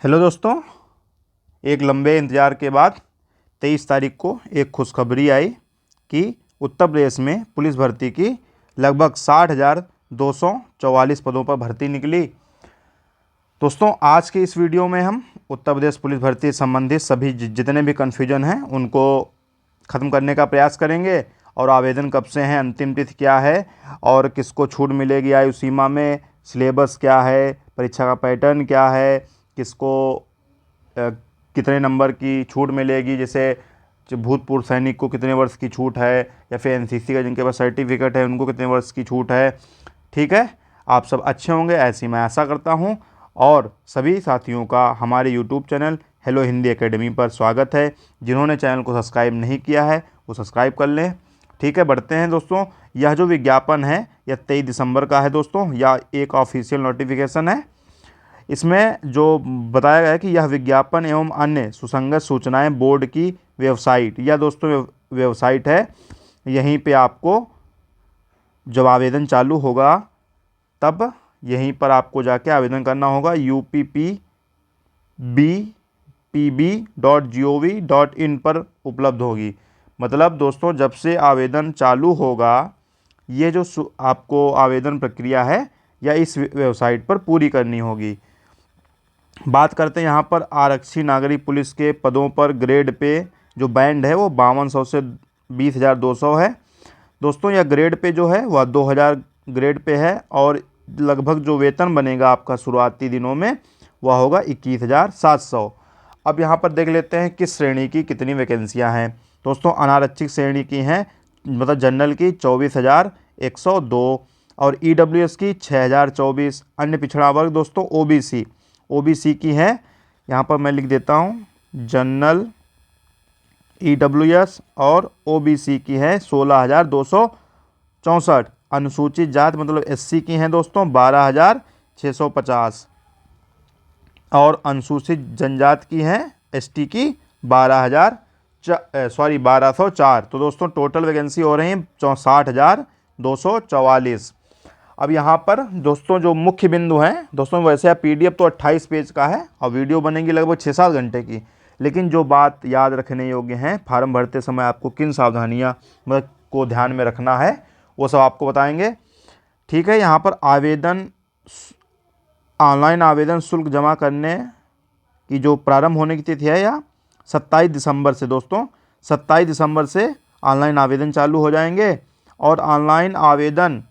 Hello दोस्तों, एक लंबे इंतज़ार के बाद 23 तारीख को एक खुशखबरी आई कि उत्तर प्रदेश में पुलिस भर्ती की लगभग 60,244 पदों पर भर्ती निकली। दोस्तों, आज के इस वीडियो में हम उत्तर प्रदेश पुलिस भर्ती से संबंधित सभी जितने भी कन्फ्यूजन हैं उनको ख़त्म करने का प्रयास करेंगे। और आवेदन कब से हैं, अंतिम तिथि क्या है और किसको छूट मिलेगी आयु सीमा में, सिलेबस क्या है, परीक्षा का पैटर्न क्या है, किसको कितने नंबर की छूट मिलेगी, जैसे जो भूतपूर्व सैनिक को कितने वर्ष की छूट है, या फिर एनसीसी का जिनके पास सर्टिफिकेट है उनको कितने वर्ष की छूट है। ठीक है, आप सब अच्छे होंगे ऐसी मैं आशा करता हूं। और सभी साथियों का हमारे YouTube channel hello Hindi academy पर स्वागत है। जिन्होंने चैनल को सब्सक्राइब नहीं किया है वो सब्सक्राइब कर लें। ठीक है, बढ़ते हैं दोस्तों। यह जो विज्ञापन है यह 23 दिसंबर का है दोस्तों, यह एक ऑफिशियल नोटिफिकेशन है। इसमें जो बताया गया है कि यह विज्ञापन एवं अन्य सुसंगत सूचनाएं बोर्ड की वेबसाइट, या दोस्तों वेबसाइट है, यहीं पे आपको जब आवेदन चालू होगा तब यहीं पर आपको जाके आवेदन करना होगा। uppbpb.gov.in पर उपलब्ध होगी। मतलब दोस्तों, जब से आवेदन चालू होगा ये जो आपको आवेदन प्रक्रिया है या इस वेबसाइट पर पूरी करनी होगी। बात करते हैं यहाँ पर आरक्षी नागरिक पुलिस के पदों पर ग्रेड पे जो बैंड है वो 5200 से 20,200 है। दोस्तों, यह ग्रेड पे जो है वह 2000 ग्रेड पे है और लगभग जो वेतन बनेगा आपका शुरुआती दिनों में वह होगा 21,700। अब यहाँ पर देख लेते हैं किस श्रेणी की कितनी वैकेंसियाँ हैं। दोस्तों, अनारक्षित श्रेणी की हैं, मतलब जनरल की 24,102 और ईडब्ल्यूएस की 6,024। अन्य पिछड़ा वर्ग दोस्तों ओबीसी की है, यहाँ पर मैं लिख देता हूँ जनरल, ईडब्ल्यूएस और ओबीसी की है 16,264। अनुसूचित जाति मतलब एससी की हैं दोस्तों 12,650 और अनुसूचित जनजाति की हैं एसटी की 1204। तो दोस्तों टोटल वैकेंसी हो रही है 64,244। अब यहाँ पर दोस्तों जो मुख्य बिंदु हैं दोस्तों, वैसे पीडीएफ तो 28 पेज का है और वीडियो बनेगी लगभग 6-7 घंटे की, लेकिन जो बात याद रखने योग्य हैं, फार्म भरते समय आपको किन सावधानियाँ को ध्यान में रखना है वो सब आपको बताएंगे। ठीक है, यहाँ पर ऑनलाइन आवेदन शुल्क जमा करने की जो प्रारंभ होने की तिथि है या 27 दिसंबर से दोस्तों, 27 दिसंबर से ऑनलाइन आवेदन चालू हो जाएंगे। और ऑनलाइन आवेदन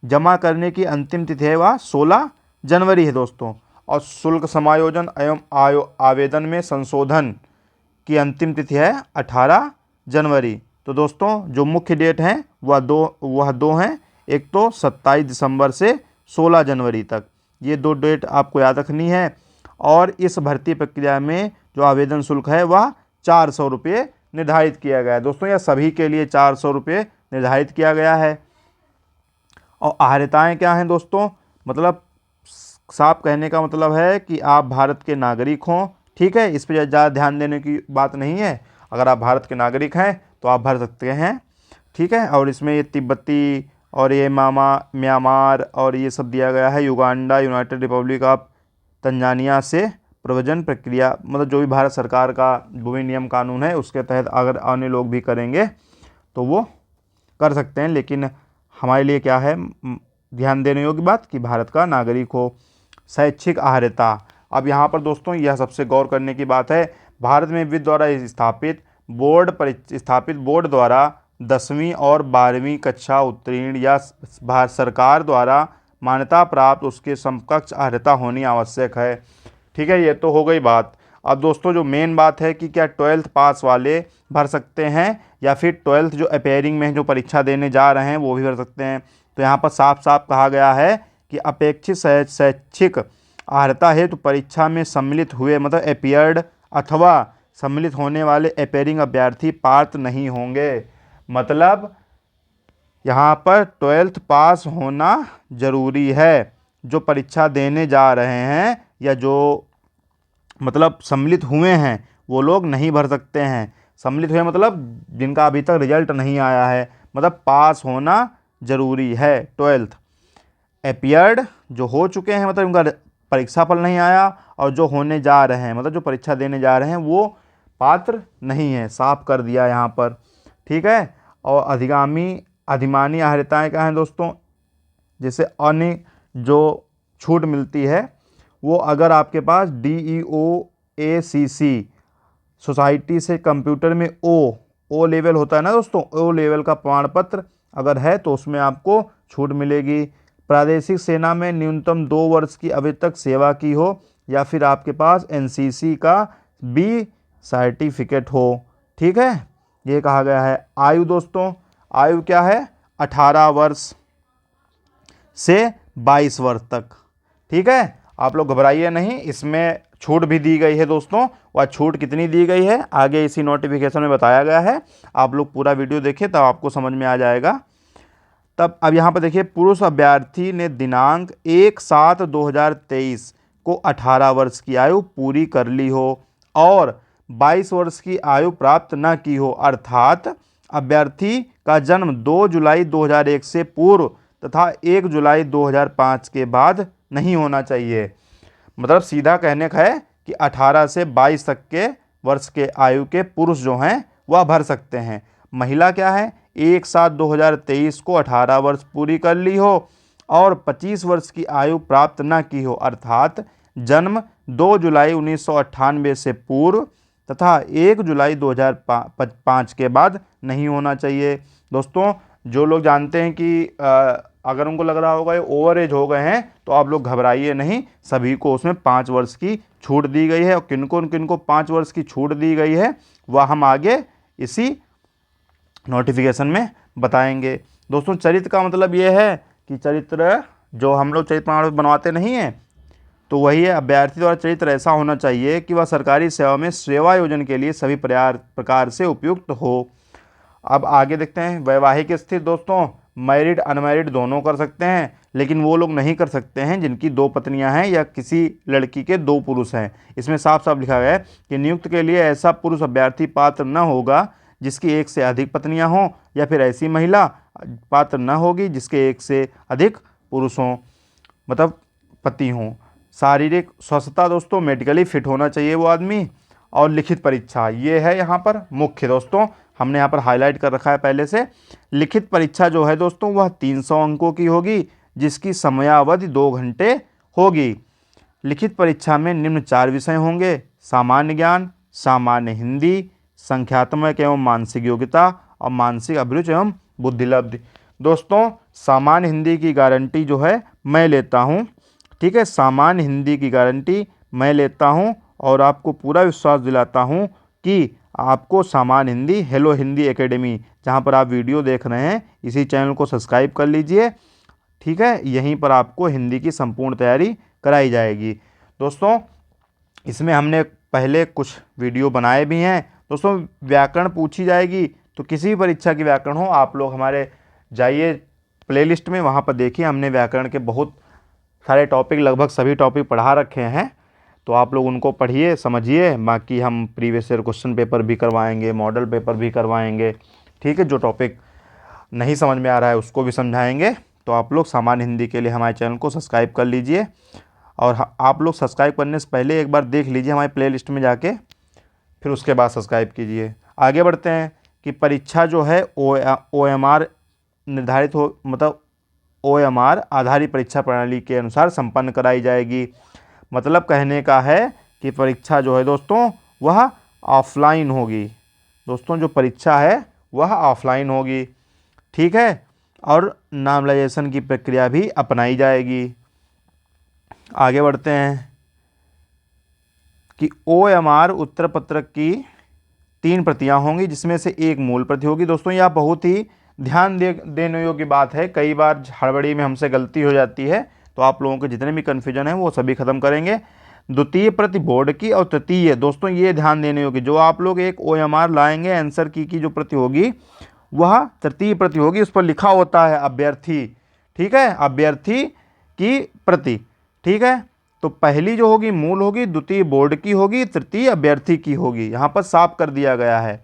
जमा करने की अंतिम तिथि है वह 16 जनवरी है दोस्तों। और शुल्क समायोजन एवं आवेदन में संशोधन की अंतिम तिथि है 18 जनवरी। तो दोस्तों जो मुख्य डेट हैं वह दो हैं, एक तो 27 दिसंबर से 16 जनवरी तक, ये 2 डेट आपको याद रखनी है। और इस भर्ती प्रक्रिया में जो आवेदन शुल्क है वह 400 रुपये निर्धारित किया गया है दोस्तों। यह सभी के लिए 400 रुपये निर्धारित किया गया है। और अहर्यताएँ क्या हैं दोस्तों, मतलब साफ कहने का मतलब है कि आप भारत के नागरिक हों। ठीक है, इस पर ज़्यादा ध्यान देने की बात नहीं है। अगर आप भारत के नागरिक हैं तो आप भर सकते हैं। ठीक है, और इसमें ये तिब्बती और ये म्यांमार और ये सब दिया गया है, Uganda, United Republic of Tanzania से प्रव्रजन प्रक्रिया, मतलब जो भी भारत सरकार का भूमि नियम कानून है उसके तहत अगर अन्य लोग भी करेंगे तो वो कर सकते हैं। लेकिन हमारे लिए क्या है ध्यान देने योग्य बात कि भारत का नागरिक हो। शैक्षिक अहर्यता, अब यहाँ पर दोस्तों यह सबसे गौर करने की बात है, भारत में विधि द्वारा स्थापित बोर्ड द्वारा 10वीं और 12वीं कक्षा उत्तीर्ण या भारत सरकार द्वारा मान्यता प्राप्त उसके समकक्ष अहर्यता होनी आवश्यक है। ठीक है, ये तो हो गई बात। अब दोस्तों जो मेन बात है कि क्या 12th पास वाले भर सकते हैं या फिर 12th जो अपेयरिंग में जो परीक्षा देने जा रहे हैं वो भी भर सकते हैं। तो यहाँ पर साफ साफ कहा गया है कि अपेक्षित शैक्षिक अहर्यता हेतु परीक्षा में सम्मिलित हुए, मतलब अपियर्ड अथवा सम्मिलित होने वाले अपेयरिंग अभ्यर्थी पात्र नहीं होंगे। मतलब यहाँ पर 12th पास होना जरूरी है। जो परीक्षा देने जा रहे हैं या जो मतलब सम्मिलित हुए हैं वो लोग नहीं भर सकते हैं। सम्मिलित हुए मतलब जिनका अभी तक रिजल्ट नहीं आया है, मतलब पास होना जरूरी है 12th। अपियर्ड जो हो चुके हैं, मतलब उनका परीक्षा फल नहीं आया और जो होने जा रहे हैं, मतलब जो परीक्षा देने जा रहे हैं, वो पात्र नहीं है, साफ कर दिया यहाँ पर। ठीक है। और अधिमानी अहर्ताएँ क्या हैं दोस्तों, जैसे अन्य जो छूट मिलती है वो अगर आपके पास DEOACC सोसाइटी से कंप्यूटर में ओ लेवल होता है ना दोस्तों, ओ लेवल का प्रमाण पत्र अगर है तो उसमें आपको छूट मिलेगी। प्रादेशिक सेना में न्यूनतम 2 वर्ष की अभी तक सेवा की हो या फिर आपके पास NCC का B सर्टिफिकेट हो। ठीक है, ये कहा गया है। आयु दोस्तों, आयु क्या है, 18 वर्ष से 22 वर्ष तक। ठीक है, आप लोग घबराइए नहीं, इसमें छूट भी दी गई है दोस्तों। वह छूट कितनी दी गई है आगे इसी नोटिफिकेशन में बताया गया है, आप लोग पूरा वीडियो देखिए तब आपको समझ में आ जाएगा। तब अब यहाँ पर देखिए, पुरुष अभ्यर्थी ने दिनांक 1/7/2023 को 18 वर्ष की आयु पूरी कर ली हो और 22 वर्ष की आयु प्राप्त न की हो, अर्थात अभ्यर्थी का जन्म 2 जुलाई 2001 से पूर्व तथा 1 जुलाई 2005 के बाद नहीं होना चाहिए। मतलब सीधा कहने का है कि 18 से 22 तक के वर्ष के आयु के पुरुष जो हैं वह भर सकते हैं। महिला क्या है, 1/7/2023 को 18 वर्ष पूरी कर ली हो और 25 वर्ष की आयु प्राप्त न की हो, अर्थात जन्म 2 जुलाई 1998 से पूर्व तथा 1 जुलाई 2005 के बाद नहीं होना चाहिए। दोस्तों, जो लोग जानते हैं कि अगर उनको लग रहा होगा ये ओवर एज हो गए हैं तो आप लोग घबराइए नहीं, सभी को उसमें 5 वर्ष की छूट दी गई है। और किनको 5 वर्ष की छूट दी गई है वह हम आगे इसी नोटिफिकेशन में बताएंगे। दोस्तों, चरित्र का मतलब ये है कि चरित्र जो हम लोग चरित्र प्रमाण बनवाते नहीं हैं तो वही है, अभ्यर्थी द्वारा चरित्र ऐसा होना चाहिए कि वह सरकारी सेवा में सेवा योजन के लिए सभी प्रकार से उपयुक्त हो। अब आगे देखते हैं, वैवाहिक स्थिति दोस्तों, मैरिड अनमैरिड दोनों कर सकते हैं, लेकिन वो लोग नहीं कर सकते हैं जिनकी 2 पत्नियां हैं या किसी लड़की के 2 पुरुष हैं। इसमें साफ साफ लिखा गया है कि नियुक्त के लिए ऐसा पुरुष अभ्यर्थी पात्र न होगा जिसकी 1 से अधिक पत्नियां हों या फिर ऐसी महिला पात्र न होगी जिसके 1 से अधिक पुरुष हों, मतलब पति हों। शारीरिक स्वस्थता दोस्तों, मेडिकली फिट होना चाहिए वो आदमी। और लिखित परीक्षा, ये है यहाँ पर मुख्य दोस्तों, हमने यहाँ पर हाईलाइट कर रखा है पहले से। लिखित परीक्षा जो है दोस्तों वह 300 अंकों की होगी जिसकी समयावधि 2 घंटे होगी। लिखित परीक्षा में निम्न 4 विषय होंगे: सामान्य ज्ञान, सामान्य हिंदी, संख्यात्मक एवं मानसिक योग्यता और मानसिक अभिरुचि एवं बुद्धिलब्धि। दोस्तों, सामान्य हिंदी की गारंटी जो है मैं लेता हूँ। ठीक है, सामान्य हिंदी की गारंटी मैं लेता हूँ और आपको पूरा विश्वास दिलाता हूँ कि आपको सामान्य हिंदी, हेलो हिंदी एकेडमी जहाँ पर आप वीडियो देख रहे हैं, इसी चैनल को सब्सक्राइब कर लीजिए। ठीक है, यहीं पर आपको हिंदी की संपूर्ण तैयारी कराई जाएगी। दोस्तों, इसमें हमने पहले कुछ वीडियो बनाए भी हैं। दोस्तों, व्याकरण पूछी जाएगी तो किसी भी परीक्षा की व्याकरण हो, आप लोग हमारे जाइए प्लेलिस्ट में, वहाँ पर देखिए हमने व्याकरण के बहुत सारे टॉपिक, लगभग सभी टॉपिक पढ़ा रखे हैं, तो आप लोग उनको पढ़िए समझिए। बाकी हम प्रीवियस ईयर क्वेश्चन पेपर भी करवाएंगे, मॉडल पेपर भी करवाएंगे। ठीक है, जो टॉपिक नहीं समझ में आ रहा है उसको भी समझाएंगे। तो आप लोग सामान्य हिंदी के लिए हमारे चैनल को सब्सक्राइब कर लीजिए और आप लोग सब्सक्राइब करने से पहले एक बार देख लीजिए हमारी प्लेलिस्ट में जाके, फिर उसके बाद सब्सक्राइब कीजिए। आगे बढ़ते हैं कि परीक्षा जो है OMR निर्धारित हो, मतलब OMR आधारित परीक्षा प्रणाली के अनुसार संपन्न कराई जाएगी। मतलब कहने का है कि परीक्षा जो है दोस्तों वह ऑफलाइन होगी। दोस्तों, जो परीक्षा है वह ऑफलाइन होगी। ठीक है, और नॉर्मलाइजेशन की प्रक्रिया भी अपनाई जाएगी। आगे बढ़ते हैं कि OMR उत्तर पत्रक की 3 प्रतियां होंगी जिसमें से 1 मूल प्रति होगी। दोस्तों, यह बहुत ही ध्यान देने योग्य बात है, कई बार हड़बड़ी में हमसे गलती हो जाती है, तो आप लोगों के जितने भी कन्फ्यूजन है वो सभी खत्म करेंगे। द्वितीय प्रति बोर्ड की और तृतीय, दोस्तों ये ध्यान देने योग्य, जो आप लोग एक OMR लाएंगे आंसर की जो प्रति होगी वह तृतीय प्रति होगी, उस पर लिखा होता है अभ्यर्थी। ठीक है, अभ्यर्थी की प्रति। ठीक है, तो पहली जो होगी मूल होगी, द्वितीय बोर्ड की होगी, तृतीय अभ्यर्थी की होगी, यहाँ पर साफ कर दिया गया है।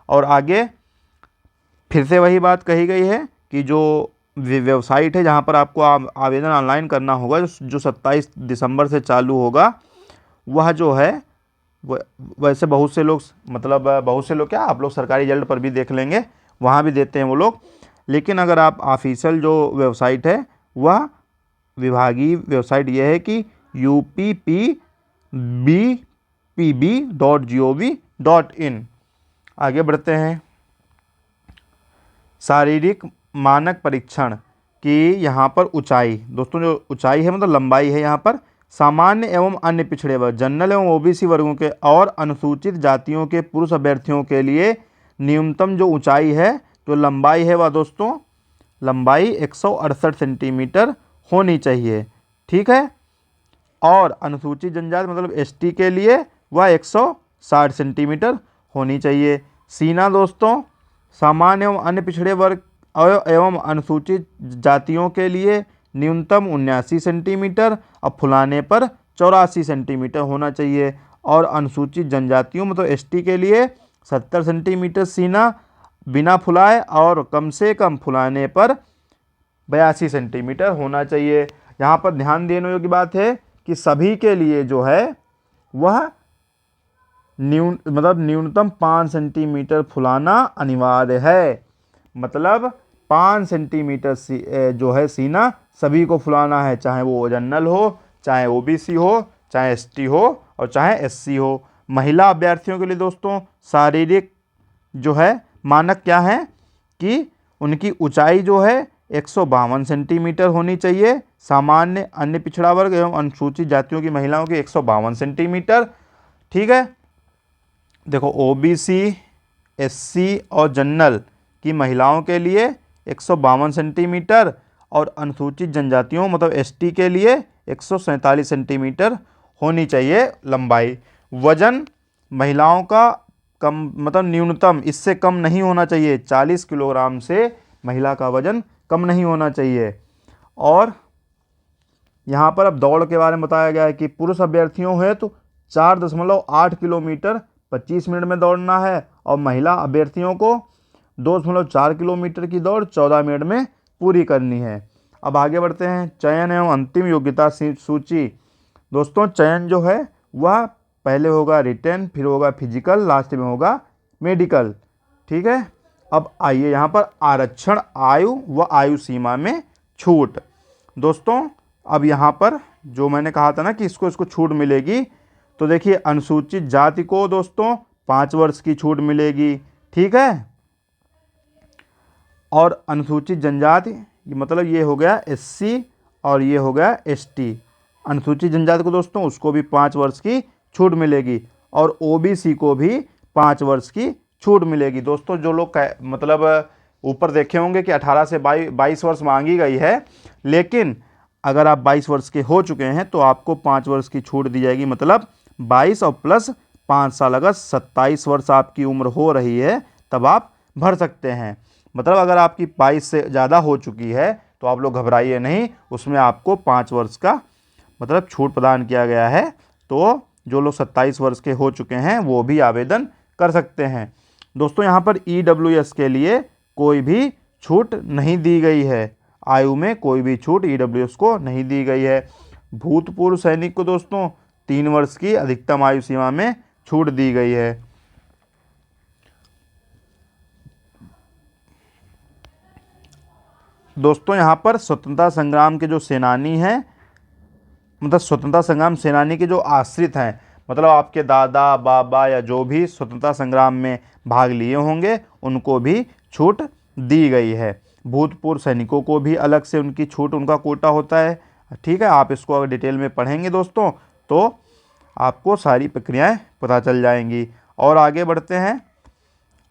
और आगे फिर से वही बात कही गई है कि जो वेबसाइट है जहाँ पर आपको आवेदन ऑनलाइन करना होगा, जो 27 दिसंबर से चालू होगा, वह जो है वैसे बहुत से लोग, मतलब बहुत से लोग क्या, आप लोग सरकारी जल्द पर भी देख लेंगे, वहाँ भी देते हैं वो लोग। लेकिन अगर आप ऑफिशियल जो वेबसाइट है वह विभागीय वेबसाइट ये है कि uppbpb.gov.in। आगे बढ़ते हैं। शारीरिक मानक परीक्षण की यहाँ पर ऊंचाई, दोस्तों जो ऊंचाई है मतलब लंबाई है, यहाँ पर सामान्य एवं अन्य पिछड़े वर्ग, जनरल एवं ओबीसी वर्गों के और अनुसूचित जातियों के पुरुष अभ्यर्थियों के लिए न्यूनतम जो ऊंचाई है, जो लंबाई है, वह दोस्तों लंबाई 168 सेंटीमीटर होनी चाहिए। ठीक है। और अनुसूचित जनजाति मतलब एसटी के लिए वह 160 सेंटीमीटर होनी चाहिए। सीना दोस्तों सामान्य एवं अन्य पिछड़े वर्ग एवं अनुसूचित जातियों के लिए न्यूनतम 79 सेंटीमीटर और फुलाने पर 84 सेंटीमीटर होना चाहिए। और अनुसूचित जनजातियों मतलब एसटी के लिए 70 सेंटीमीटर सीना बिना फुलाए और कम से कम फुलाने पर 82 सेंटीमीटर होना चाहिए। यहाँ पर ध्यान देने योग्य बात है कि सभी के लिए जो है वह न्यूनतम 5 सेंटीमीटर फुलाना अनिवार्य है। मतलब 5 सेंटीमीटर जो है सीना सभी को फुलाना है, चाहे वो जनरल हो, चाहे ओबीसी हो, चाहे एसटी हो और चाहे एससी हो। महिला अभ्यर्थियों के लिए दोस्तों शारीरिक जो है मानक क्या है कि उनकी ऊंचाई जो है 152 सेंटीमीटर होनी चाहिए। सामान्य अन्य पिछड़ा वर्ग एवं अनुसूचित जातियों की महिलाओं की 152 सेंटीमीटर। ठीक है। देखो ओबीसी, एससी और जनरल की महिलाओं के लिए 152 सेंटीमीटर और अनुसूचित जनजातियों मतलब एसटी के लिए 147 सेंटीमीटर होनी चाहिए लंबाई। वजन महिलाओं का कम मतलब न्यूनतम इससे कम नहीं होना चाहिए, 40 किलोग्राम से महिला का वजन कम नहीं होना चाहिए। और यहाँ पर अब दौड़ के बारे में बताया गया है कि पुरुष अभ्यर्थियों है तो 4.8 किलोमीटर 25 मिनट में दौड़ना है और महिला अभ्यर्थियों को 2.4 किलोमीटर की दौड़ 14 मिनट में पूरी करनी है। अब आगे बढ़ते हैं। चयन एवं अंतिम योग्यता सूची। दोस्तों चयन जो है वह पहले होगा रिटेन, फिर होगा फिजिकल, लास्ट में होगा मेडिकल। ठीक है। अब आइए यहाँ पर आरक्षण आयु व आयु सीमा में छूट। दोस्तों अब यहाँ पर जो मैंने कहा था ना कि इसको छूट मिलेगी, तो देखिए अनुसूचित जाति को दोस्तों 5 वर्ष की छूट मिलेगी। ठीक है। और अनुसूचित जनजाति मतलब ये हो गया एससी और ये हो गया एसटी। अनुसूचित जनजाति को दोस्तों उसको भी 5 वर्ष की छूट मिलेगी और ओबीसी को भी 5 वर्ष की छूट मिलेगी। दोस्तों जो लोग मतलब ऊपर देखे होंगे कि 18 से 22 वर्ष मांगी गई है, लेकिन अगर आप 22 वर्ष के हो चुके हैं तो आपको 5 वर्ष की छूट दी जाएगी। मतलब 22 और प्लस 5 साल, अगर 27 वर्ष आपकी उम्र हो रही है तब आप भर सकते हैं। मतलब अगर आपकी 22 से ज़्यादा हो चुकी है तो आप लोग घबराइए नहीं, उसमें आपको 5 वर्ष का मतलब छूट प्रदान किया गया है। तो जो लोग 27 वर्ष के हो चुके हैं वो भी आवेदन कर सकते हैं। दोस्तों यहाँ पर ईडब्ल्यूएस के लिए कोई भी छूट नहीं दी गई है, आयु में कोई भी छूट ईडब्ल्यूएस को नहीं दी गई है। भूतपूर्व सैनिक को दोस्तों 3 वर्ष की अधिकतम आयु सीमा में छूट दी गई है। दोस्तों यहाँ पर स्वतंत्रता संग्राम के जो सेनानी हैं, मतलब स्वतंत्रता संग्राम सेनानी के जो आश्रित हैं, मतलब आपके दादा बाबा या जो भी स्वतंत्रता संग्राम में भाग लिए होंगे उनको भी छूट दी गई है। भूतपूर्व सैनिकों को भी अलग से उनकी छूट, उनका कोटा होता है। ठीक है। आप इसको अगर डिटेल में पढ़ेंगे दोस्तों तो आपको सारी प्रक्रियाएं पता चल जाएंगी। और आगे बढ़ते हैं।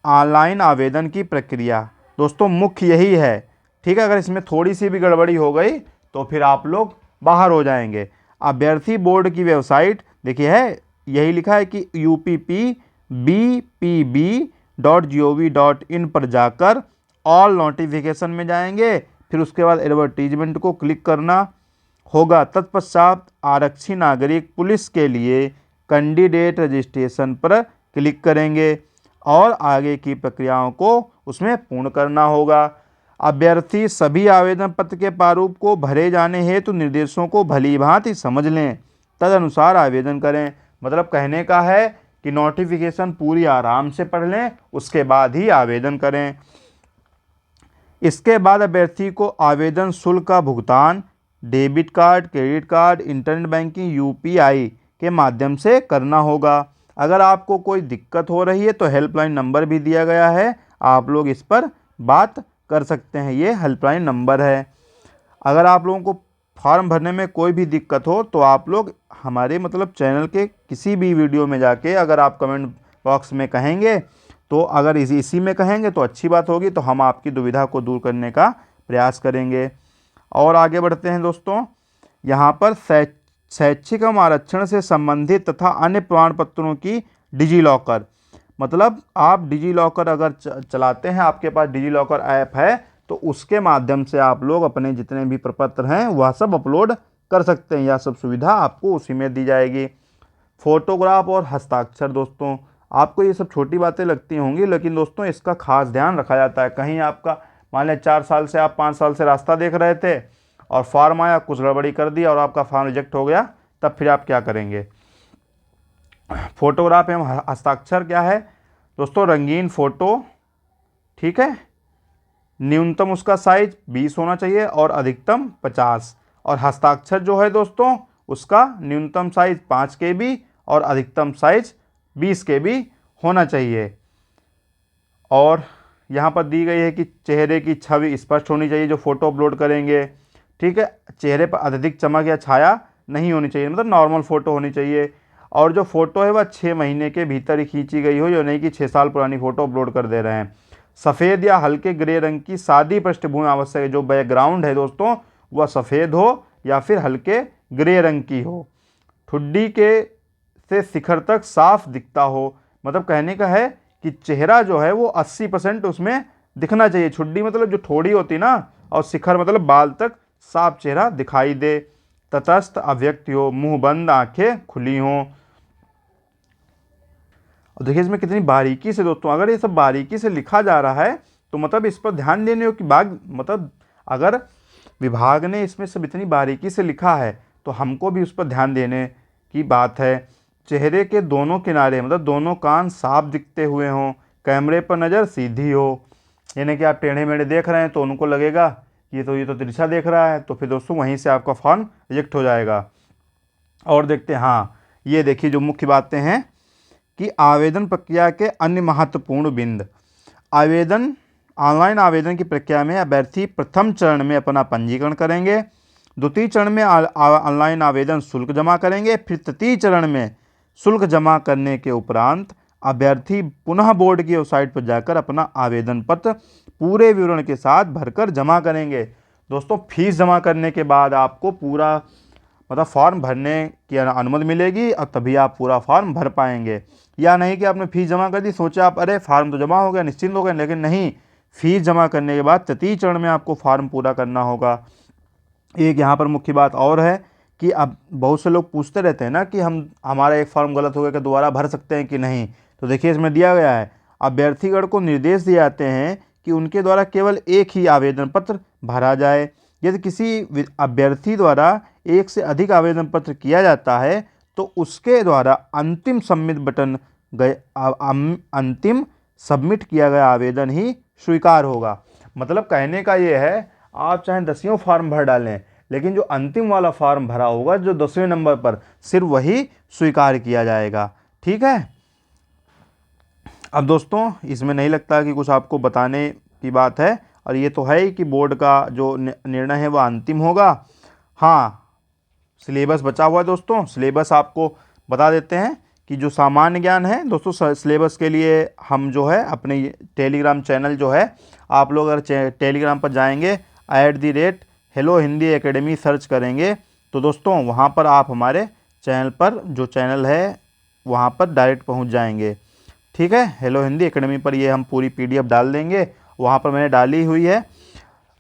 ऑनलाइन आवेदन की प्रक्रिया दोस्तों मुख्य यही है। ठीक है। अगर इसमें थोड़ी सी भी गड़बड़ी हो गई तो फिर आप लोग बाहर हो जाएंगे। अभ्यर्थी बोर्ड की वेबसाइट देखिए है, यही लिखा है कि uppbpb.gov.in पर जाकर ऑल नोटिफिकेशन में जाएंगे, फिर उसके बाद एडवर्टीजमेंट को क्लिक करना होगा। तत्पश्चात आरक्षी नागरिक पुलिस के लिए कैंडिडेट रजिस्ट्रेशन पर क्लिक करेंगे और आगे की प्रक्रियाओं को उसमें पूर्ण करना होगा। अभ्यर्थी सभी आवेदन पत्र के प्रारूप को भरे जाने हेतु निर्देशों को भलीभांति समझ लें, तदनुसार आवेदन करें। मतलब कहने का है कि नोटिफिकेशन पूरी आराम से पढ़ लें, उसके बाद ही आवेदन करें। इसके बाद अभ्यर्थी को आवेदन शुल्क का भुगतान debit card, credit card, internet banking, UPI के माध्यम से करना होगा। अगर आपको कोई दिक्कत हो रही है तो हेल्पलाइन नंबर भी दिया गया है, आप लोग इस पर बात कर सकते हैं। ये हेल्पलाइन नंबर है। अगर आप लोगों को फॉर्म भरने में कोई भी दिक्कत हो तो आप लोग हमारे मतलब चैनल के किसी भी वीडियो में जाके अगर आप कमेंट बॉक्स में कहेंगे, तो अगर इसी में कहेंगे तो अच्छी बात होगी, तो हम आपकी दुविधा को दूर करने का प्रयास करेंगे। और आगे बढ़ते हैं दोस्तों। यहाँ पर शैक्षिक आरक्षण से संबंधित तथा अन्य प्रमाण पत्रों की डिजी लॉकर, मतलब आप डिजी लॉकर अगर चलाते हैं, आपके पास डिजी लॉकर ऐप है, तो उसके माध्यम से आप लोग अपने जितने भी प्रपत्र हैं वह सब अपलोड कर सकते हैं। यह सब सुविधा आपको उसी में दी जाएगी। फोटोग्राफ और हस्ताक्षर, दोस्तों आपको ये सब छोटी बातें लगती होंगी, लेकिन दोस्तों इसका खास ध्यान रखा जाता है। कहीं आपका मान लें 4 साल से आप 5 साल से रास्ता देख रहे थे और फॉर्म आया, कुछ गड़बड़ी कर दिया और आपका फॉर्म रिजेक्ट हो गया, तब फिर आप क्या करेंगे। फोटोग्राफ एवं हस्ताक्षर क्या है दोस्तों, रंगीन फ़ोटो, ठीक है, न्यूनतम उसका साइज 20 होना चाहिए और अधिकतम 50। और हस्ताक्षर जो है दोस्तों, उसका न्यूनतम साइज 5 KB और अधिकतम साइज 20 KB होना चाहिए। और यहाँ पर दी गई है कि चेहरे की छवि स्पष्ट होनी चाहिए जो फ़ोटो अपलोड करेंगे, ठीक है। चेहरे पर अत्यधिक चमक या छाया नहीं होनी चाहिए, मतलब नॉर्मल फ़ोटो होनी चाहिए। और जो फ़ोटो है वह 6 महीने के भीतर ही खींची गई हो, जो नहीं कि 6 साल पुरानी फ़ोटो अपलोड कर दे रहे हैं। सफ़ेद या हल्के ग्रे रंग की सादी पृष्ठभूमि आवश्यक है। जो बैकग्राउंड है दोस्तों वह सफ़ेद हो या फिर हल्के ग्रे रंग की हो। ठुड्डी के से शिखर तक साफ दिखता हो, मतलब कहने का है कि चेहरा जो है वो 80% उसमें दिखना चाहिए। ठुड्डी मतलब जो ठोड़ी होती ना, और शिखर मतलब बाल तक साफ चेहरा दिखाई दे। तटस्थ अव्यक्त हो, मुंह बंद, आंखें खुली हों। और देखिए इसमें कितनी बारीकी से दोस्तों, अगर ये सब बारीकी से लिखा जा रहा है तो मतलब इस पर ध्यान देने हो कि मतलब अगर विभाग ने इसमें सब इतनी बारीकी से लिखा है तो हमको भी उस पर ध्यान देने की बात है। चेहरे के दोनों किनारे मतलब दोनों कान साफ दिखते हुए हों, कैमरे पर नज़र सीधी हो, यानी कि आप टेढ़े मेढ़े देख रहे हैं तो उनको लगेगा ये तो तिरछा देख रहा है, तो फिर दोस्तों वहीं से आपका फॉर्म रिजेक्ट हो जाएगा। और देखते हैं, हाँ ये देखिए जो मुख्य बातें हैं कि आवेदन प्रक्रिया के अन्य महत्वपूर्ण बिंदु। ऑनलाइन आवेदन की प्रक्रिया में अभ्यर्थी प्रथम चरण में अपना पंजीकरण करेंगे, द्वितीय चरण में ऑनलाइन आवेदन शुल्क जमा करेंगे, फिर तृतीय चरण में शुल्क जमा करने के उपरांत अभ्यर्थी पुनः बोर्ड की वेबसाइट पर जाकर अपना आवेदन पत्र पूरे विवरण के साथ भरकर जमा करेंगे। दोस्तों फीस जमा करने के बाद आपको पूरा मतलब फॉर्म भरने की अनुमति मिलेगी और तभी आप पूरा फॉर्म भर पाएंगे। या नहीं कि आपने फ़ीस जमा कर दी, सोचा आप अरे फार्म तो जमा हो गया, निश्चिंत हो गए, लेकिन नहीं, फ़ीस जमा करने के बाद तृतीय चरण में आपको फॉर्म पूरा करना होगा। एक यहाँ पर मुख्य बात और है कि अब बहुत से लोग पूछते रहते हैं ना कि हमारा एक फॉर्म गलत हो गया कि दोबारा भर सकते हैं कि नहीं। तो देखिए इसमें दिया गया है, अभ्यर्थीगण को निर्देश दिए जाते हैं कि उनके द्वारा केवल एक ही आवेदन पत्र भरा जाए। यदि किसी अभ्यर्थी द्वारा एक से अधिक आवेदन पत्र किया जाता है तो उसके द्वारा अंतिम सबमिट किया गया आवेदन ही स्वीकार होगा। मतलब कहने का ये है, आप चाहे 10 फॉर्म भर डालें, लेकिन जो अंतिम वाला फॉर्म भरा होगा जो 10वें नंबर पर, सिर्फ वही स्वीकार किया जाएगा, ठीक है। अब दोस्तों इसमें नहीं लगता कि कुछ आपको बताने की बात है, और ये तो है ही कि बोर्ड का जो निर्णय है वह अंतिम होगा। हाँ, सिलेबस बचा हुआ है दोस्तों, सिलेबस आपको बता देते हैं कि जो सामान्य ज्ञान है दोस्तों, सिलेबस के लिए हम जो है अपने टेलीग्राम चैनल जो है, आप लोग अगर टेलीग्राम पर जाएंगे @hello hindi academy सर्च करेंगे तो दोस्तों वहाँ पर आप हमारे चैनल पर जो चैनल है वहाँ पर डायरेक्ट पहुँच जाएंगे, ठीक है। हेलो हिंदी एकेडमी पर ये हम पूरी PDF डाल देंगे। वहाँ पर मैंने डाली हुई है,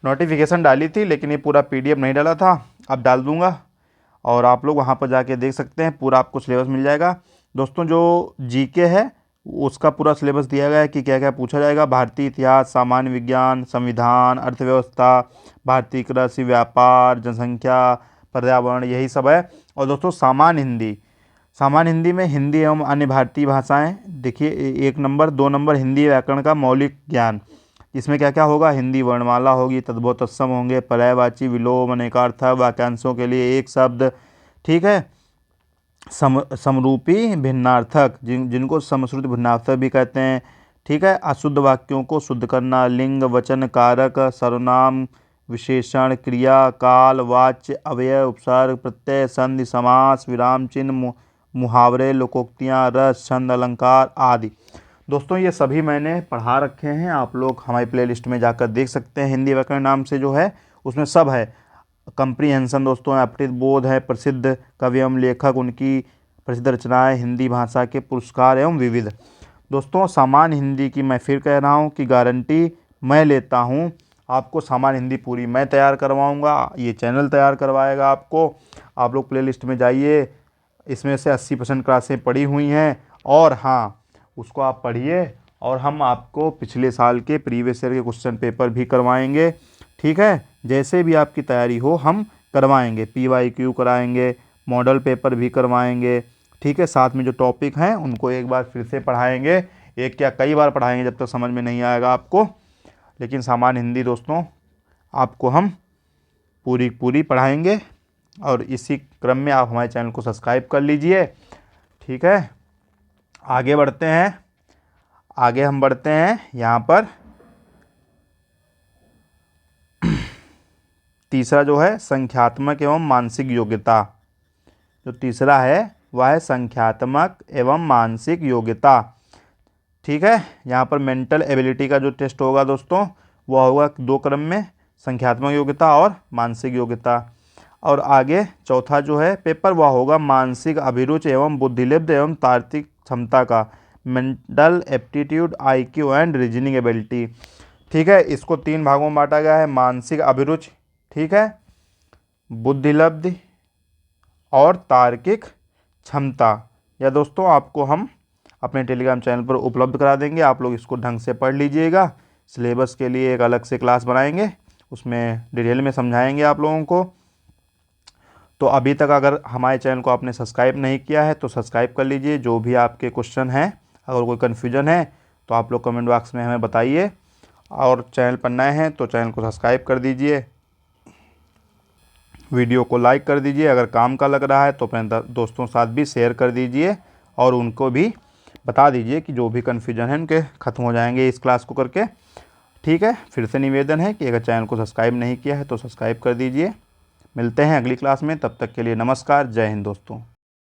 नोटिफिकेशन डाली थी, लेकिन ये पूरा PDF नहीं डाला था, अब डाल दूँगा और आप लोग वहाँ पर जाके देख सकते हैं, पूरा आपको सिलेबस मिल जाएगा। दोस्तों जो GK है उसका पूरा सिलेबस दिया गया है कि क्या क्या पूछा जाएगा। भारतीय इतिहास, सामान्य विज्ञान, संविधान, अर्थव्यवस्था, भारतीय कृषि, व्यापार, जनसंख्या, पर्यावरण, यही सब है। और दोस्तों सामान्य हिंदी में हिंदी एवं अन्य भारतीय भाषाएं, देखिए 1 नंबर। 2 नंबर हिंदी व्याकरण का मौलिक ज्ञान, इसमें क्या क्या होगा, हिंदी वर्णमाला होगी, तद्भव तत्सम होंगे, पर्यायवाची, विलोम, अनेकार्थ, वाक्यांशों के लिए एक शब्द, ठीक है, समरूपी भिन्नार्थक, जिनको समश्रुति भिन्नार्थक भी कहते हैं, ठीक है, अशुद्ध वाक्यों को शुद्ध करना, लिंग, वचन, कारक, सर्वनाम, विशेषण, क्रिया, काल, वाच्य, अव्यय, उपसर्ग, प्रत्यय, संधि, समास, विराम चिन्ह, मुहावरे, लोकोक्तियाँ, रस, छंद, अलंकार आदि। दोस्तों ये सभी मैंने पढ़ा रखे हैं, आप लोग हमारी प्लेलिस्ट में जाकर देख सकते हैं। हिंदी व्याकरण नाम से जो है उसमें सब है। कंप्रीहेंशन दोस्तों, अपठित बोध है, प्रसिद्ध कवि एवं लेखक, उनकी प्रसिद्ध रचनाएं, हिंदी भाषा के पुरस्कार एवं विविध। दोस्तों सामान्य हिंदी की मैं फिर कह रहा हूँ कि गारंटी मैं लेता हूँ, आपको सामान्य हिंदी पूरी मैं तैयार करवाऊँगा, ये चैनल तैयार करवाएगा आपको। आप लोग प्लेलिस्ट में जाइए, इसमें से 80% क्लासें पढ़ी हुई हैं, और हाँ उसको आप पढ़िए, और हम आपको पिछले साल के प्रीवियस ईयर के क्वेश्चन पेपर भी करवाएंगे, ठीक है। जैसे भी आपकी तैयारी हो हम करवाएंगे, PYQ कराएंगे, मॉडल पेपर भी करवाएंगे, ठीक है। साथ में जो टॉपिक हैं उनको एक बार फिर से पढ़ाएंगे, एक क्या कई बार पढ़ाएंगे जब तक समझ में नहीं आएगा आपको। लेकिन सामान्य हिंदी दोस्तों आपको हम पूरी पढ़ाएंगे, और इसी क्रम में आप हमारे चैनल को सब्सक्राइब कर लीजिए, ठीक है। आगे बढ़ते हैं, आगे हम बढ़ते हैं यहाँ पर। तीसरा जो है संख्यात्मक एवं मानसिक योग्यता, जो तीसरा है वह है संख्यात्मक एवं मानसिक योग्यता, ठीक है। यहाँ पर मेंटल एबिलिटी का जो टेस्ट होगा दोस्तों वह होगा 2 क्रम में, संख्यात्मक योग्यता और मानसिक योग्यता। और आगे चौथा जो है पेपर वह होगा मानसिक अभिरुचि एवं बुद्धिलब्ध एवं तार्किक क्षमता का, mental aptitude, IQ and reasoning ability, ठीक है। इसको 3 भागों में बांटा गया है, मानसिक अभिरुचि, ठीक है, बुद्धिलब्धि और तार्किक क्षमता। यह दोस्तों आपको हम अपने टेलीग्राम चैनल पर उपलब्ध करा देंगे, आप लोग इसको ढंग से पढ़ लीजिएगा। सिलेबस के लिए एक अलग से क्लास बनाएंगे, उसमें डिटेल में समझाएंगे आप लोगों को। तो अभी तक अगर हमारे चैनल को आपने सब्सक्राइब नहीं किया है तो सब्सक्राइब कर लीजिए। जो भी आपके क्वेश्चन हैं, अगर कोई कन्फ्यूजन है तो आप लोग कमेंट बॉक्स में हमें बताइए, और चैनल पर नए हैं तो चैनल को सब्सक्राइब कर दीजिए, वीडियो को लाइक कर दीजिए, अगर काम का लग रहा है तो अपने दोस्तों के साथ भी शेयर कर दीजिए, और उनको भी बता दीजिए कि जो भी कन्फ्यूजन है उनके ख़त्म हो जाएंगे इस क्लास को करके, ठीक है। फिर से निवेदन है कि अगर चैनल को सब्सक्राइब नहीं किया है तो सब्सक्राइब कर दीजिए। मिलते हैं अगली क्लास में, तब तक के लिए नमस्कार, जय हिंद दोस्तों।